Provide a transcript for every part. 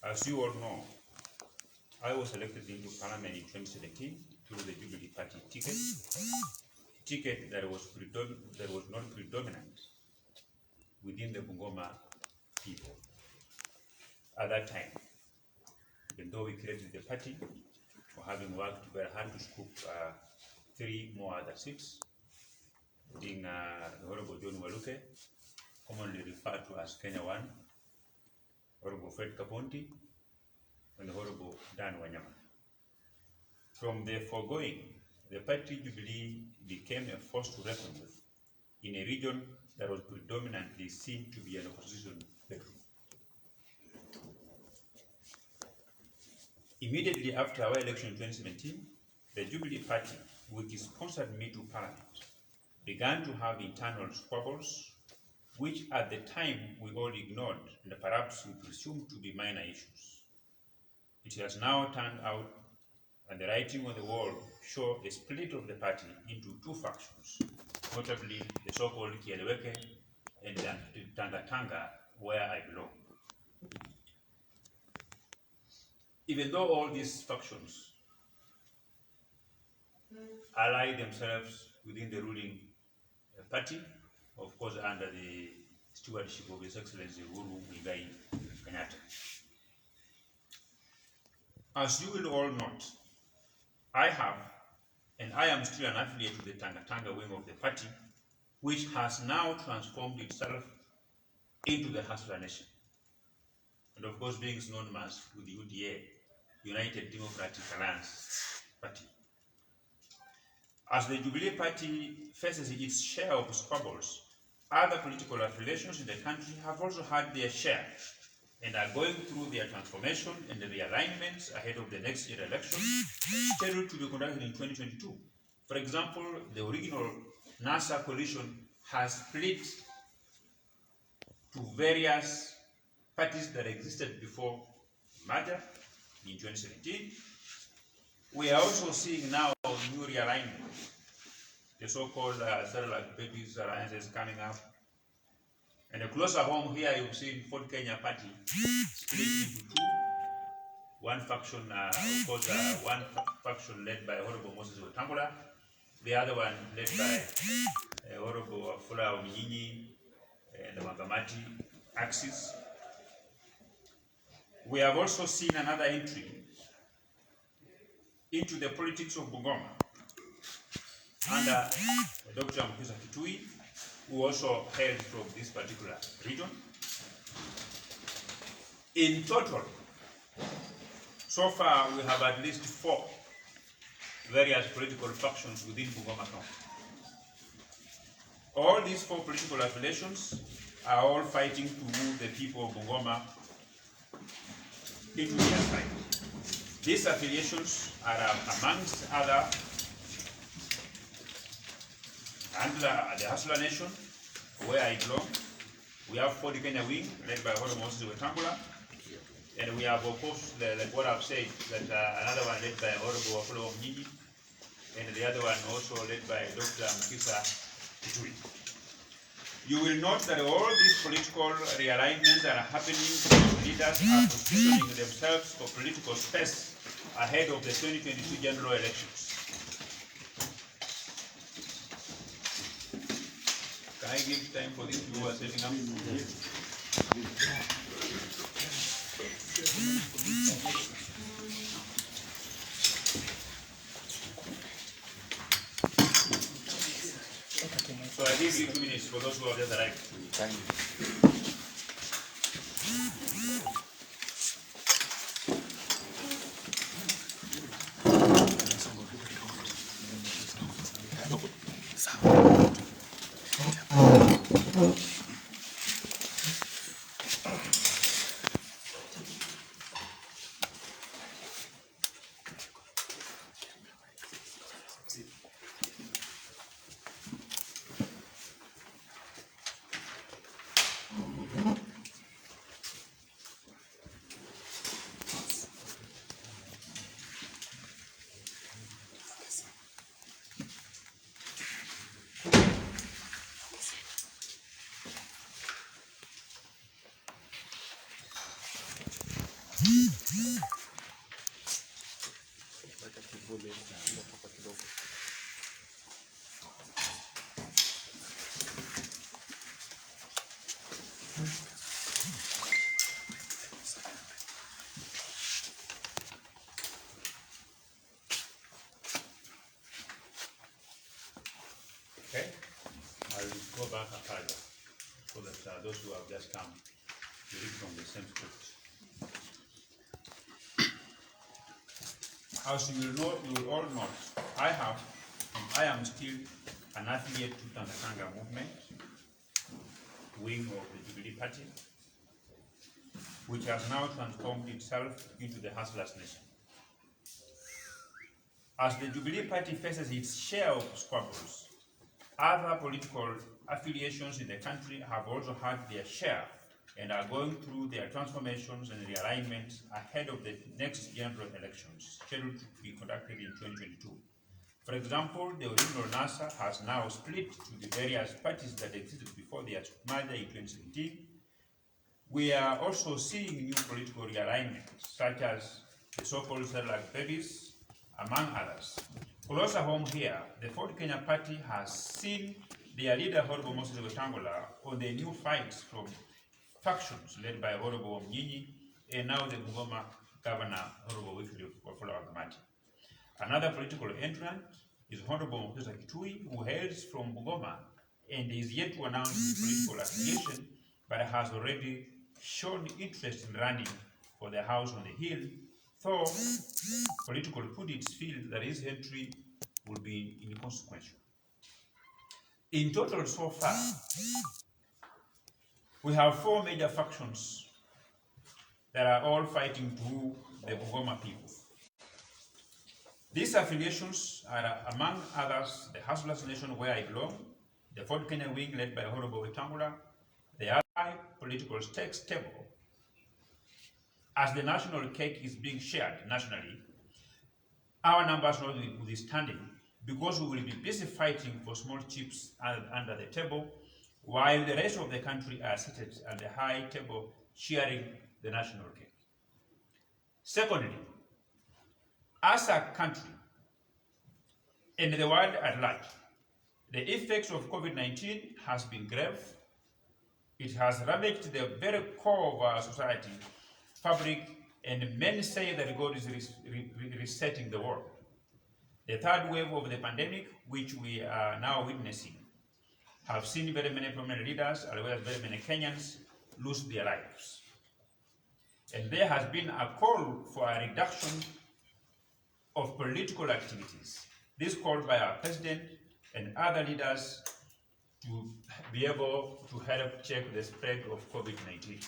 As you all know, I was elected into Parliament in 2017 through the Jubilee Party ticket that was not predominant within the Bungoma people at that time. Even though we created the party, for having worked very hard to scoop 3 more other seats, being the Honorable John Waluke, commonly referred to as Kenya 1, Honorable Fred Kaponti, and the Honorable Dan Wanyama. From the foregoing, the party Jubilee became a force to reckon with in a region that was predominantly seen to be an opposition bedroom. Immediately after our election in 2017, the Jubilee Party, which sponsored me to Parliament, began to have internal squabbles, which at the time we all ignored and perhaps we presumed to be minor issues. It has now turned out, and the writing on the wall show a split of the party into 2 factions, notably the so-called Kieleweke and TangaTanga, where I belong. Even though all these factions ally themselves within the ruling party, of course under the stewardship of His Excellency Uhuru Muigai Kenyatta. As you will all note, I am still an affiliate to the TangaTanga wing of the party, which has now transformed itself into the Hustler Nation, and of course being known as the UDA, United Democratic Alliance Party. As the Jubilee Party faces its share of squabbles, other political affiliations in the country have also had their share and are going through their transformation and realignments ahead of the next year election, scheduled to be conducted in 2022. For example, the original NASA coalition has split to various parties that existed before merger in 2017. We are also seeing now new realignment, the so-called Satellite Babies alliances coming up. And a closer home here, you've seen Ford Kenya Party split into 2. One faction, of course, one faction led by Honorable Moses Wetangula, the other one led by Honorable Afula Ominyinyi and the Magamati axis. We have also seen another entry into the politics of Bungoma under Dr. Mukisa Kitui, who also hailed from this particular region. In total, so far we have at least 4 various political factions within Bungoma County. All these 4 political affiliations are all fighting to move the people of Bungoma into their side. These affiliations are amongst other the Hustler Nation, where I belong. We have Ford Kenya Wing, led by Honorable Moses Wetangula, and we have, of course, like what I've said, that another one led by Honorable Afula Ominyinyi, and the other one also led by Dr. Mukisa Kitui. You will note that all these political realignments are happening because leaders are positioning themselves for political space ahead of the 2022 general elections. Can I give time for these people who are setting up? So I give you 2 minutes for those who have just arrived. Thank you. Okay, I'll go back a further so that those who have just come to read from the same script. As you will know, you will all know, I am still an affiliate to TangaTanga movement, wing of the Jubilee Party, which has now transformed itself into the Hustlers Nation. As the Jubilee Party faces its share of squabbles, other political affiliations in the country have also had their share and are going through their transformations and realignments ahead of the next general elections scheduled to be conducted in 2022. For example, the original NASA has now split to the various parties that existed before their merger in 2017. We are also seeing new political realignments, such as the so-called satellite babies, among others. Closer home here, the Ford Kenya Party has seen their leader, Honorable Moses Wetangula, on the new fights from factions led by Honorable Mnyinyi and now the Bungoma Governor, Honorable Wycliffe Wafula Wagamati. Another political entrant is Honorable Mutesa Kitui, who hails from Bungoma and is yet to announce his political affiliation, but has already shown interest in running for the House on the Hill, though political pundits feel that his entry will be inconsequential. In total, so far, we have 4 major factions that are all fighting to rule the Bungoma people. These affiliations are, among others, the Hustlers Nation, where I belong, the Ford Kenya wing led by Honorable Wetangula, the Allied Political Stakes Table. As the national cake is being shared nationally, our numbers notwithstanding, because we will be busy fighting for small chips under the table, while the rest of the country are seated at the high table sharing the national cake. Secondly, as a country and the world at large, the effects of COVID-19 has been grave. It has ravaged the very core of our society fabric, and many say that God is resetting the world. The third wave of the pandemic, which we are now witnessing, have seen very many prominent leaders, as well as very many Kenyans, lose their lives. And there has been a call for a reduction of political activities. This called by our president and other leaders to be able to help check the spread of COVID-19.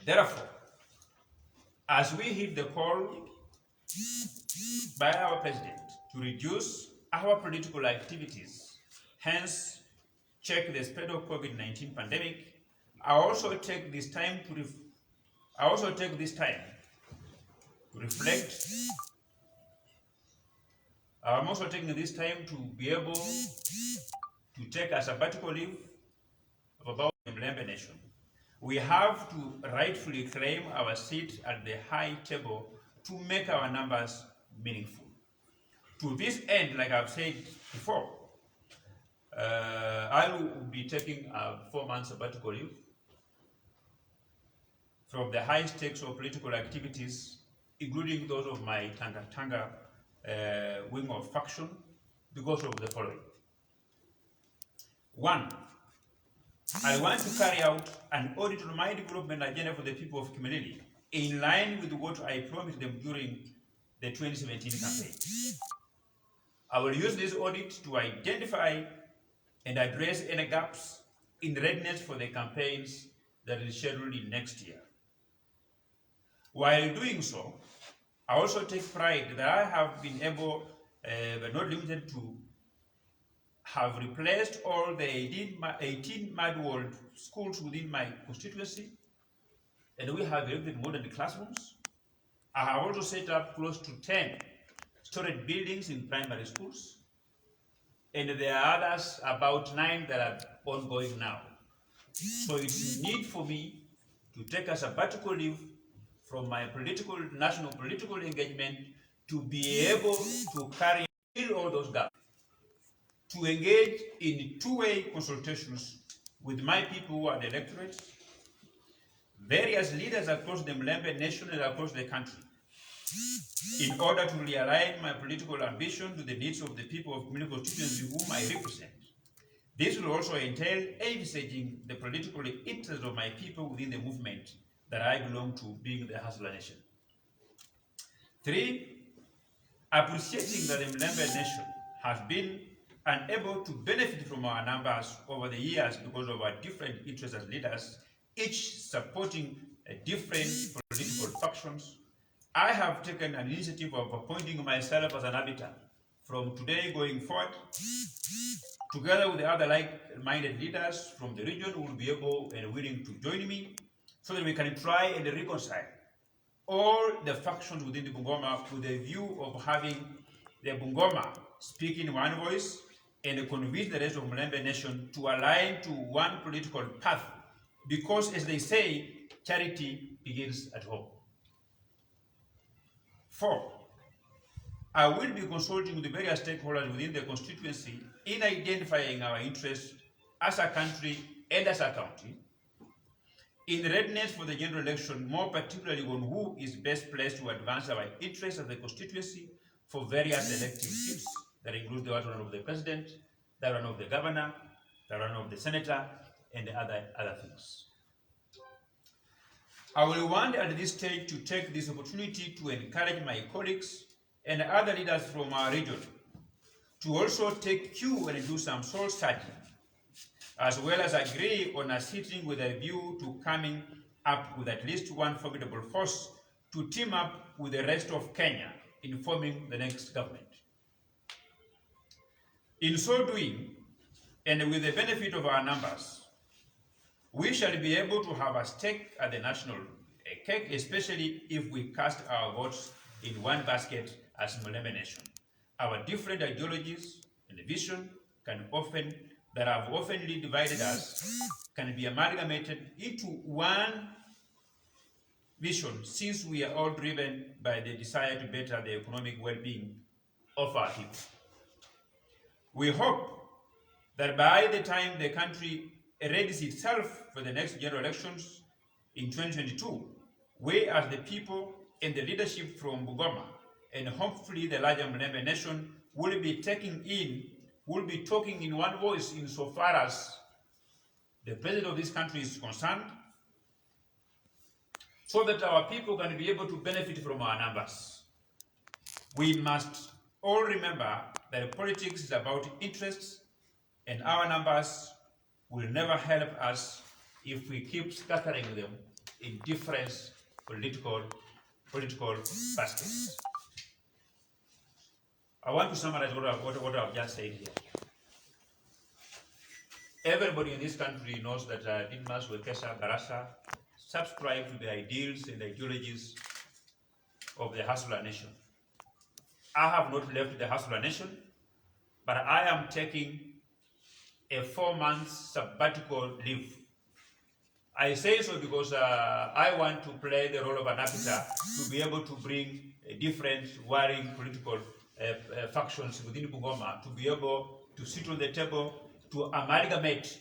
Therefore, as we heed the call by our president to reduce our political activities, hence check the spread of COVID-19 pandemic, I also take this time to reflect. I'm also taking this time to be able to take a sabbatical leave of about the Mlembe Nation. We have to rightfully claim our seat at the high table to make our numbers meaningful. To this end, like I've said before, I will be taking a 4-month sabbatical leave from the high stakes of political activities, including those of my TangaTanga wing of faction, because of the following. 1, I want to carry out an audit on my development agenda for the people of Kimilili, in line with what I promised them during the 2017 campaign. I will use this audit to identify and address any gaps in readiness for the campaigns that is scheduled in next year. While doing so, I also take pride that I have been able, but not limited to, have replaced all the 18 mud walled schools within my constituency, and we have erected modern classrooms. I have also set up close to 10 storage buildings in primary schools, and there are others, about 9, that are ongoing now. So it's need for me to take a sabbatical leave from my national political engagement to be able to fill all those gaps, to engage in two-way consultations with my people who are the electorate, various leaders across the Mlembe nation and across the country, in order to realign my political ambition to the needs of the people of Kimilili constituency whom I represent. This will also entail envisaging the political interests of my people within the movement that I belong to, being the Hustler Nation. 3, appreciating that the Mlembe nation has been unable to benefit from our numbers over the years because of our different interests as leaders, each supporting different political factions. I have taken an initiative of appointing myself as an arbiter from today going forward. Together with the other like-minded leaders from the region who will be able and willing to join me so that we can try and reconcile all the factions within the Bungoma with a view of having the Bungoma speak in one voice and convince the rest of Mlembe nation to align to one political path, because as they say, charity begins at home. 4, I will be consulting with the various stakeholders within the constituency in identifying our interests as a country and as a county, in readiness for the general election, more particularly on who is best placed to advance our interests as the constituency for various elective seats. That includes the one of the president, the one of the governor, the one of the senator, and the other things. I will want at this stage to take this opportunity to encourage my colleagues and other leaders from our region to also take cue and do some soul searching, as well as agree on a sitting with a view to coming up with at least one formidable force to team up with the rest of Kenya in forming the next government. In so doing, and with the benefit of our numbers, we shall be able to have a stake at the national cake, especially if we cast our votes in one basket as Mlembe nation. Our different ideologies and vision that have oftenly divided us can be amalgamated into one vision, since we are all driven by the desire to better the economic well-being of our people. We hope that by the time the country readies itself for the next general elections in 2022, we as the people and the leadership from Bungoma, and hopefully the larger Mlembe nation, will be talking in one voice insofar as the president of this country is concerned, so that our people can be able to benefit from our numbers. We must all remember that politics is about interests, and our numbers will never help us if we keep scattering them in different political baskets. I want to summarize what I've just said here. Everybody in this country knows that Didmus Barasa subscribed to the ideals and ideologies of the Hustler Nation. I have not left the Hustler Nation, but I am taking a 4-month sabbatical leave. I say so because I want to play the role of an arbiter to be able to bring different warring political factions within Bungoma to be able to sit on the table to amalgamate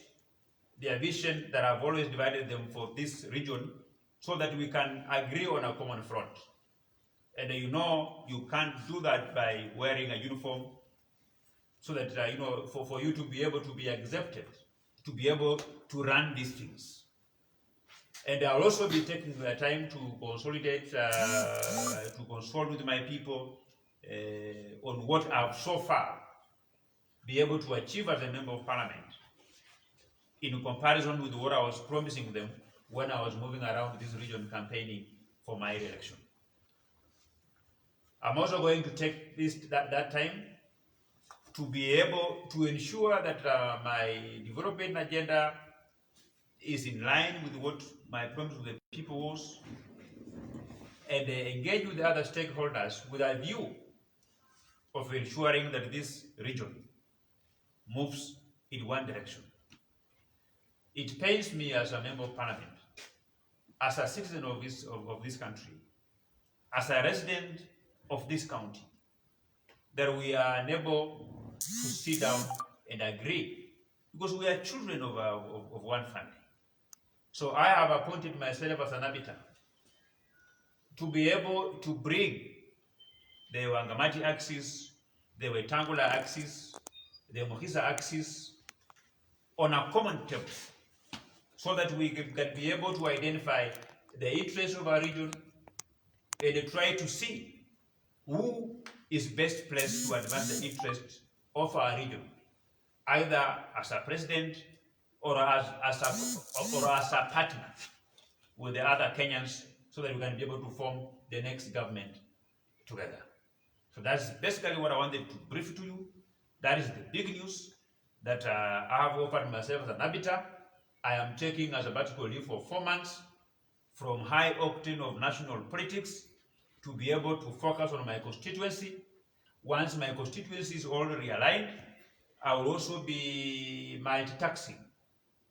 their vision that have always divided them for this region, so that we can agree on a common front. And you know, you can't do that by wearing a uniform, so that for you to be able to be accepted, to be able to run these things. And I'll also be taking the time to consolidate, to consult with my people on what I've so far been able to achieve as a member of parliament, in comparison with what I was promising them when I was moving around this region campaigning for my re-election. I'm also going to take that time to be able to ensure that my development agenda is in line with what my promise to the people was, and engage with the other stakeholders with a view of ensuring that this region moves in one direction. It pains me as a member of parliament. as a citizen of this country, as a resident of this county, that we are unable to sit down and agree, because we are children of one family. So I have appointed myself as an arbiter to be able to bring the Wangamati axis, the Wetangula axis, the Mukisa axis on a common table, so that we can be able to identify the interests of our region and try to see who is best placed to advance the interests of our region, either as a president or as a partner with the other Kenyans, so that we can be able to form the next government together. So that's basically what I wanted to brief to you. That is the big news that I have offered myself as an arbiter. I am taking a sabbatical leave for 4 months from high octane of national politics to be able to focus on my constituency. Once my constituency is all realigned, I will also be multitasking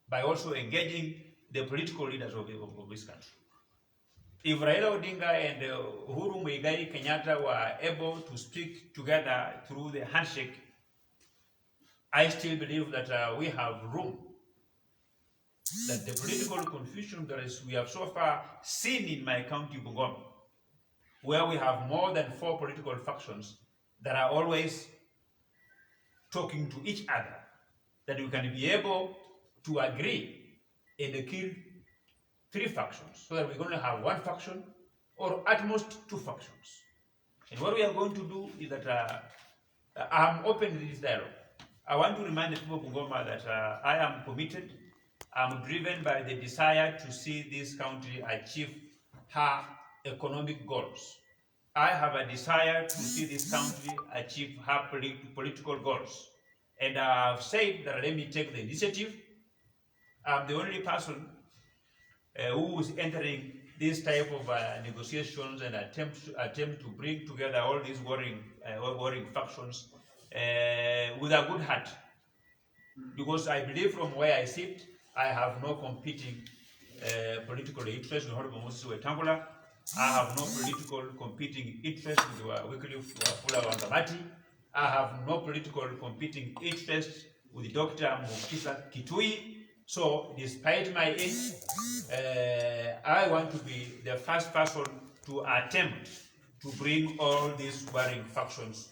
by also engaging the political leaders of this country. If Raila Odinga and Uhuru Muigai Kenyatta were able to speak together through the handshake, I still believe that we have room, that the political confusion that we have so far seen in my county, Bungoma, where we have more than 4 political factions that are always talking to each other, that we can be able to agree and kill 3 factions, so that we're going to have 1 faction or at most 2 factions. And what we are going to do is that I'm open to this dialogue. I want to remind the people of Bungoma that I am committed. I'm driven by the desire to see this country achieve her economic goals. I have a desire to see this country achieve her political goals. And I've said that let me take the initiative. I'm the only person who is entering this type of negotiations and attempt to bring together all these warring factions with a good heart. Because I believe from where I sit, I have no competing political interest with Honorable Moses Wetangula. I have no political competing interest with Wycliffe Wafula Wangamati. I have no political competing interest with Dr. Mukisa Kitui. So, despite my age, I want to be the first person to attempt to bring all these warring factions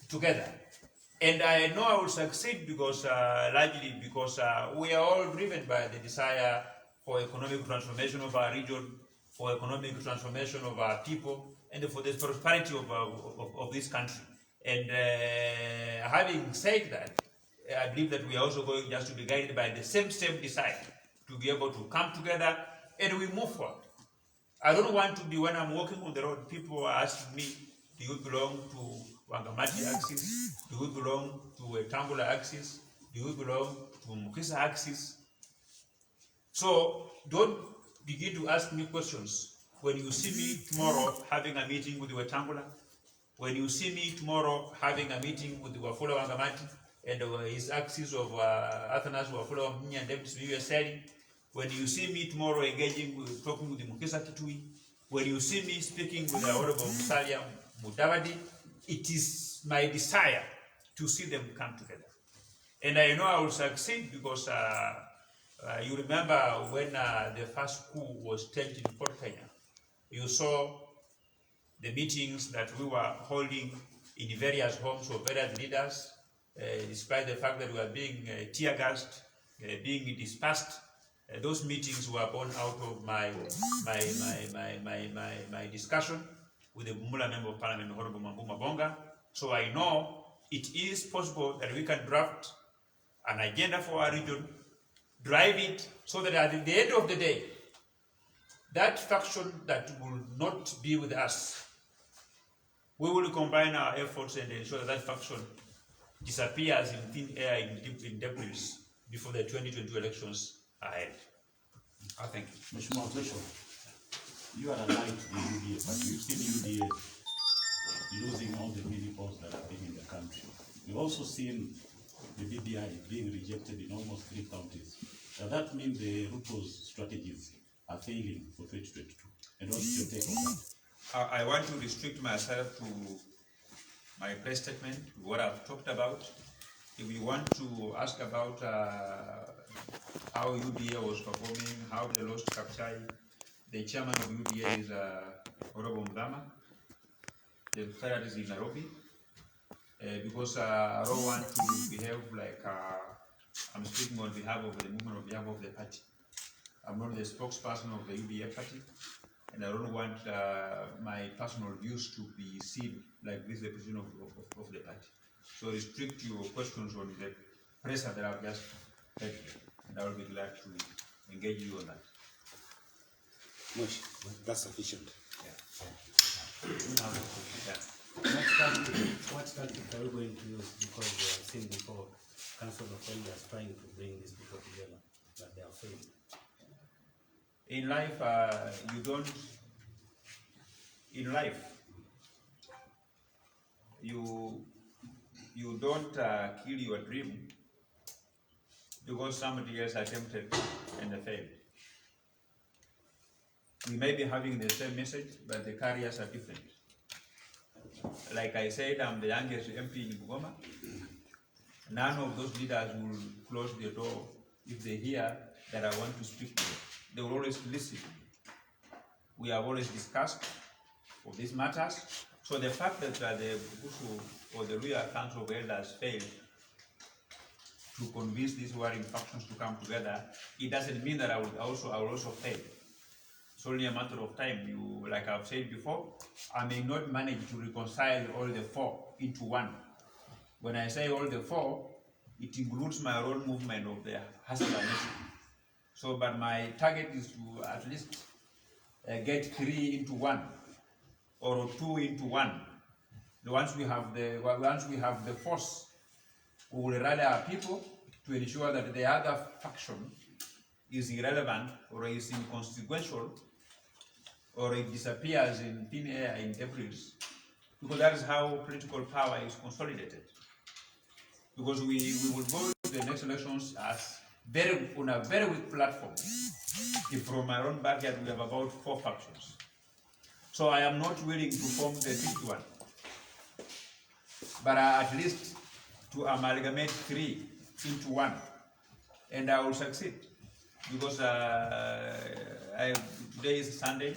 together. And I know I will succeed because, largely because we are all driven by the desire for economic transformation of our region, for economic transformation of our people, and for the prosperity of this country. And having said that, I believe that we are also going just to be guided by the same desire to be able to come together and we move forward. I don't want to be, when I'm walking on the road, people are asking me, do you belong to Wangamati axis? Do you belong to Wetangula axis? Do you belong to Mukisa axis? So don't begin to ask me questions when you see me tomorrow having a meeting with Wetangula, when you see me tomorrow having a meeting with Wafula Wangamati and his axis of Athanas Wafula Wamini and David Smith, when you see me tomorrow engaging with, talking with Mukisa Kitui, when you see me speaking with the Honorable Musalia Mudavadi, it is my desire to see them come together. And I know I will succeed because you remember when the first coup was staged in Port Kenya, you saw the meetings that we were holding in various homes of various leaders, despite the fact that we were being tear gassed, being dispersed. Those meetings were born out of my discussion with the Bumula Member of Parliament, Honorable Mambuma Bonga. So I know it is possible that we can draft an agenda for our region, drive it, so that at the end of the day, that faction that will not be with us, we will combine our efforts and ensure that that faction disappears in thin air in debris before the 2022 elections are held. Thank you. Mheshimiwa Mzesho, you are aligned to the UDA, but you've seen UDA losing all the mini-polls that have been in the country. We've also seen the BBI being rejected in almost 3 counties. Does that mean the Ruto's strategies are failing for 2022? And what's your take on that? I want to restrict myself to my press statement, what I've talked about. If you want to ask about how UDA was performing, how they lost Kapchai, the chairman of UDA is Honorable Mdama. The secretary is in Nairobi. Because I don't want to behave like I'm speaking on behalf of the movement, on behalf of the party. I'm not the spokesperson of the UDA party, and I don't want my personal views to be seen like this is the position of the party. So restrict your questions on the press that I've just heard, and I will be glad to engage you on that. Much, that's sufficient. Yeah. What tactic are we going to use? Because we have seen before, Council of Elders trying to bring these people together, but they are failing. In life, you don't kill your dream because somebody else attempted and they failed. We may be having the same message, but the carriers are different. Like I said, I'm the youngest MP in Bungoma. None of those leaders will close the door if they hear that I want to speak to them. They will always listen. We have always discussed of these matters. So the fact that the Busu or the Royal Council of Elders failed to convince these warring factions to come together, it doesn't mean that I will also fail. It's only a matter of time. Like I've said before, I may not manage to reconcile all the four into one. When I say all the four, it includes my own movement of the Hustler Nation. So, but my target is to at least get 3 into 1 or 2 into 1. Once we have the force, we will rally our people to ensure that the other faction is irrelevant or is inconsequential or it disappears in thin air in debris, because that is how political power is consolidated. Because we will go to the next elections as on a very weak platform. If from my own backyard we have about 4 factions. So I am not willing to form the 5th one, but at least to amalgamate 3 into 1, and I will succeed. Because today is Sunday,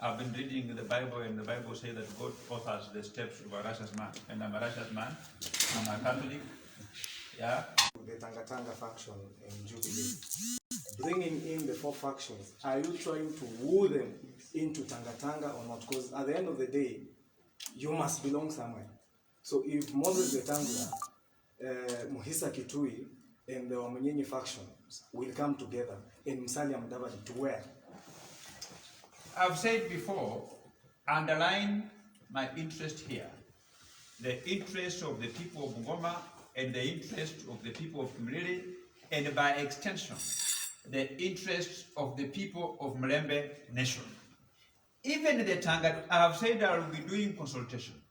I've been reading the Bible, and the Bible says that God authors the steps of a righteous man, and I'm a righteous man. I'm a Catholic. Yeah. The TangaTanga faction in Jubilee, bringing in the 4 factions, are you trying to woo them into TangaTanga or not? Because at the end of the day, you must belong somewhere. So if Moses Wetangula, Muhisa Kitui, and the Wamunyenyi faction will come together in Musalia Mudavadi, to where? I've said before, underline my interest here. The interest of the people of Bungoma and the interest of the people of Kimilili, and by extension, the interest of the people of Mlembe Nation. Even the Tanga, I have said I will be doing consultation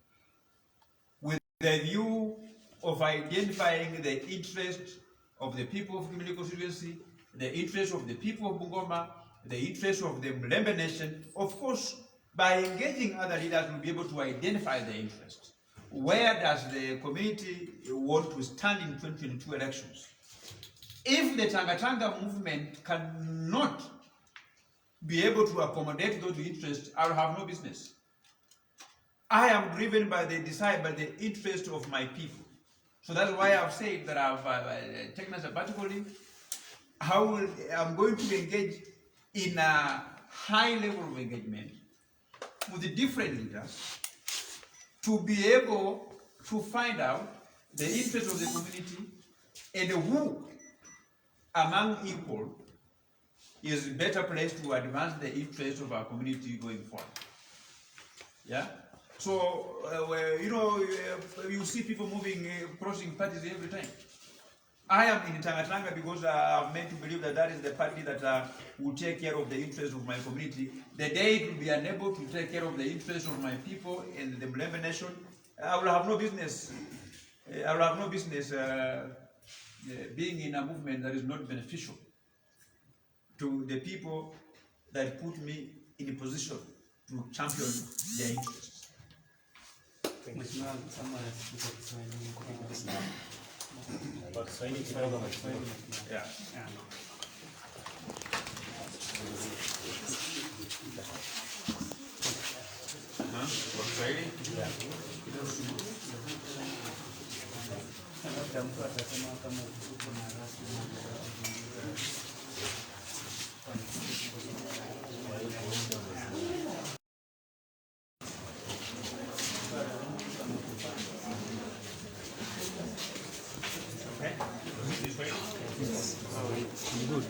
with the view of identifying the interest of the people of Kimilili constituency, the interest of the people of Bungoma, the interest of the Mlembe Nation. Of course, by engaging other leaders, we'll be able to identify the interest. Where does the community want to stand in 2022 elections? If the TangaTanga movement cannot be able to accommodate those interests, I will have no business. I am driven by the interest of my people. So that's why I've said that I've taken a sabbatical leave. I'm going to engage in a high level of engagement with the different leaders to be able to find out the interest of the community and who among equal is better placed to advance the interest of our community going forward. Yeah? So, you see people moving, crossing parties every time. I am in TangaTanga because I'm meant to believe that that is the party that will take care of the interests of my community. The day it will be unable to take care of the interests of my people and the Mlembe Nation, I will have no business. Being in a movement that is not beneficial to the people that put me in a position to champion their interests. Yeah. Good.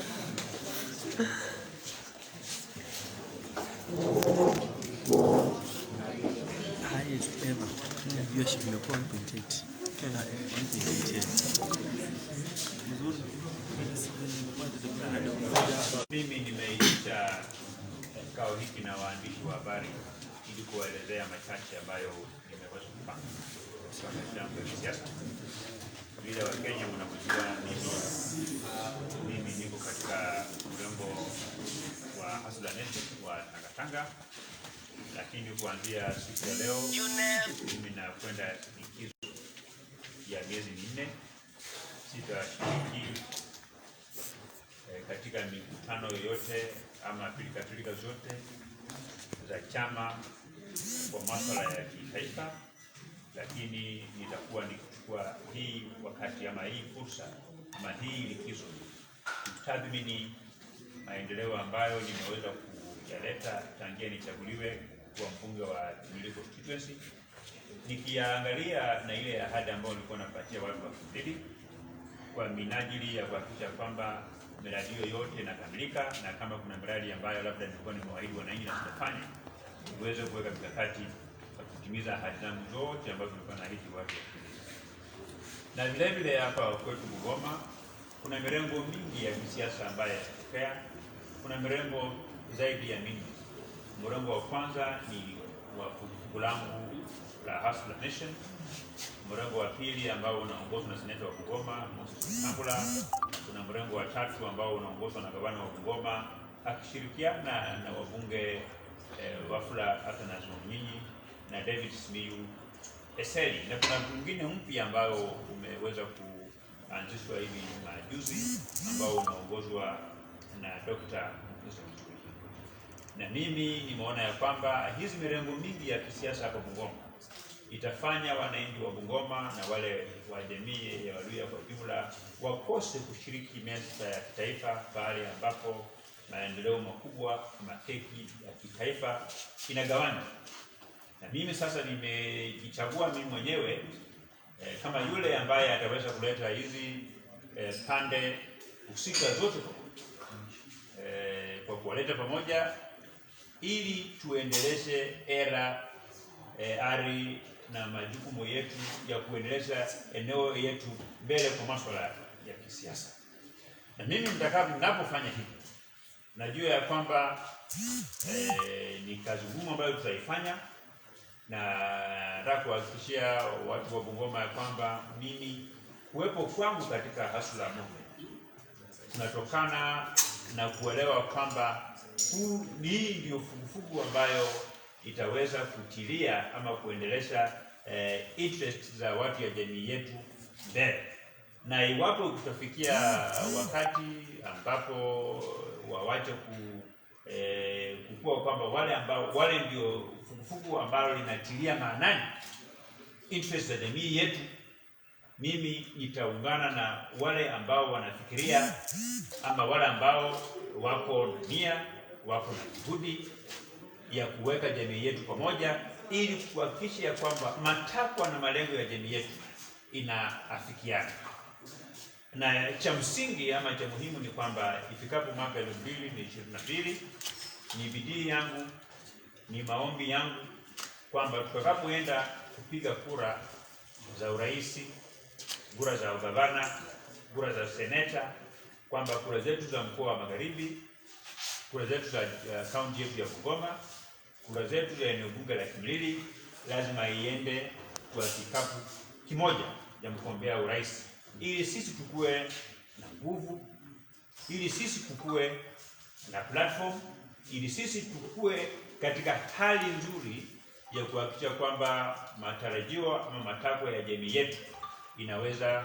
Highest ever. Viewership imekuwa 1.8. 1.8. Mimi nimeitisha kikao hiki na waandishi wa habari ili kuelezea machache ambayo nimeweza kupanga kwa maisha yangu ya kisiasa. Vile Wakenya mnavyojua, mimi niko katika mrengo wa Hustler Nation wa TangaTanga, lakini kuanzia siku ya leo mimi nakwenda likizo ya miezi minne. Sitashiriki katika mikutano yoyote ama pilika zote za chama kwa masuala ya kitaifa, lakini nitakuwa nikichukua hii wakati ama hii fursa ama hii likizo kutathmini maendeleo ambayo nimeweza kuyaleta tangia nichaguliwe kuwa mbunge wa Kimilili constituency, nikiangalia na ile ahadi ambayo nilikuwa napatia watu wa Kimilili kwa minajili ya kuhakikisha kwamba miradi yote inakamilika, na kama kuna miradi ambayo labda nilikuwa nimewaahidi wananchi na sitafanya, niweze kuweka mikakati ya kutimiza ahadi zangu zote ambazo nilikuwa naahidi watu. Na vile vile hapa kwetu Bungoma kuna mirengo mingi ya kisiasa ambayo yanatokea. Kuna mirengo zaidi ya mingi. Mrengo wa kwanza ni wa vuguvugu langu la Hustler Nation. Mrengo wa pili ambao unaongozwa na seneta wa Bungoma Moses Kambula. Kuna mrengo wa tatu ambao unaongozwa na gavana wa Bungoma akishirikiana na wabunge Wafula Athanas Nyinyi na David Simiyu Eseli, na kuna mwingine mpya ambao umeweza kuanzishwa hivi majuzi ambao unaongozwa na Dr. Na mimi nimeona ya kwamba hizi mirengo mingi ya kisiasa hapa Bungoma itafanya wananchi wa Bungoma na wale wa jamii ya Waluhya kwa jumla wakose kushiriki meza ya kitaifa pale ambapo maendeleo makubwa makeki ya kitaifa inagawanywa. Na mimi sasa nimejichagua mimi mwenyewe kama yule ambaye ataweza kuleta hizi pande husika zote kwa kuwaleta pamoja ili tuendeleze ari na majukumu yetu ya kuendeleza eneo yetu mbele kwa masuala ya kisiasa. Na mimi ninapofanya hivi, najua ya kwamba ni kazi ngumu ambayo tutaifanya, na nataka kuhakikishia watu wa Bungoma ya kwamba mimi kuwepo kwangu katika Hustler Movement kunatokana na kuelewa kwamba hii ndio fugufugu ambayo itaweza kutilia ama kuendeleza interest za watu ya jamii yetu mbele. Na iwapo tutafikia wakati ambapo wawache kukua kwamba wale ndio fugufugu ambalo linatilia maanani interest za jamii yetu, mimi nitaungana na wale ambao wanafikiria ama wale ambao wako nia, wako na juhudi ya kuweka jamii yetu pamoja ili kuhakikisha kwamba matakwa na malengo ya jamii yetu inaafikiana. Na cha msingi ama cha muhimu ni kwamba ifikapo mwaka 2022 ni bidii yangu, ni maombi yangu kwamba tutakapoenda kupiga kura za urais, kura za ugavana, kura za seneta, kwamba kura zetu za mkoa wa Magharibi, kura zetu za kaunti yetu ya Bungoma, kura zetu za eneo bunge la Kimilili lazima iende kwa kikapu kimoja ya mgombea urais, ili sisi tukue na nguvu, ili sisi tukue na platform, ili sisi tukue katika hali nzuri ya kuhakikisha kwamba matarajio ama matakwa ya jamii yetu inaweza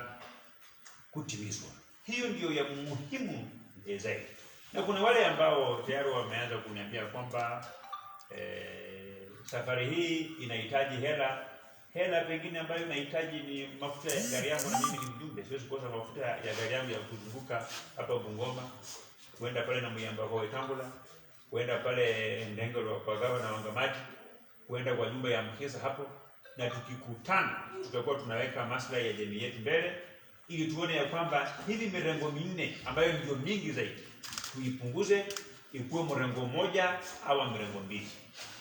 kutimizwa. Hiyo ndio ya muhimu zaidi. Na kuna wale ambao tayari wameanza kuniambia kwamba safari hii inahitaji hela pengine ambayo inahitaji ni mafuta ya gari yangu, na mimi ni mjumbe, siwezi kosa mafuta ya gari yangu ya kuzunguka hapa Bungoma, kwenda pale na Muyamba kwa Wetangula, kwenda pale Ndengelo kwa gavana Wangamati, kwenda kwa nyumba ya Mkesa hapo, na tukikutana tutakuwa tunaweka maslahi ya jamii yetu mbele, ili tuone ya kwamba hivi mirengo minne ambayo ndio mingi zaidi tuipunguze, ikuwe mrengo mmoja au mirengo mbili.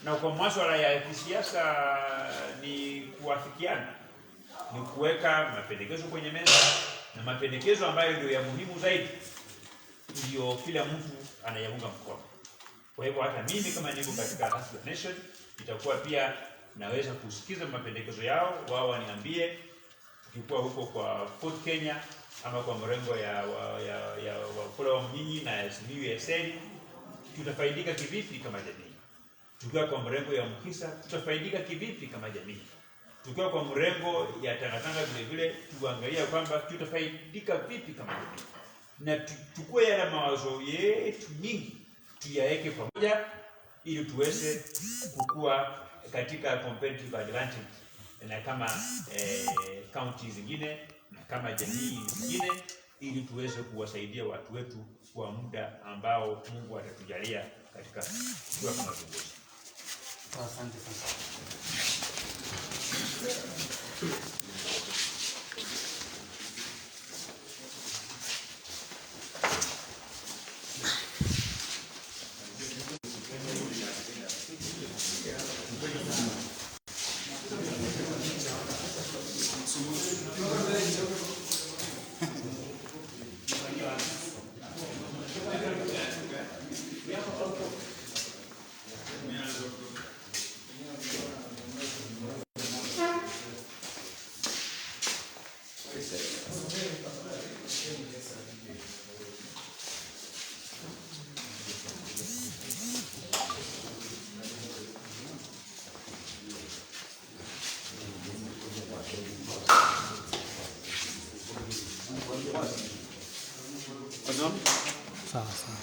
Na kwa masuala ya kisiasa ni kuafikiana, ni kuweka mapendekezo kwenye meza, na mapendekezo ambayo ndio ya muhimu zaidi ndio kila mtu anayaunga mkono. Kwa hivyo hata mimi kama niko katika House of Nation itakuwa pia naweza kusikiza mapendekezo yao, wao waniambie tukikuwa huko kwa Fort Kenya ama kwa mrengo ya wakula wa Mnyinyi na Simiyu SN tutafaidika kivipi kama jamii. Tukiwa kwa mrengo ya Mkisa tutafaidika kivipi kama jamii. Tukiwa kwa mrengo ya TangaTanga vile vile tuangalia kwamba tutafaidika vipi kama jamii. Na tuchukue yale mawazo yetu mingi tuyaweke pamoja ili tuweze kukua katika competitive advantage, na kama county zingine na kama jamii zingine, ili tuweze kuwasaidia watu wetu kwa muda ambao Mungu atatujalia katika kuwa kama viongozi. Asante sana. Sawa sawa.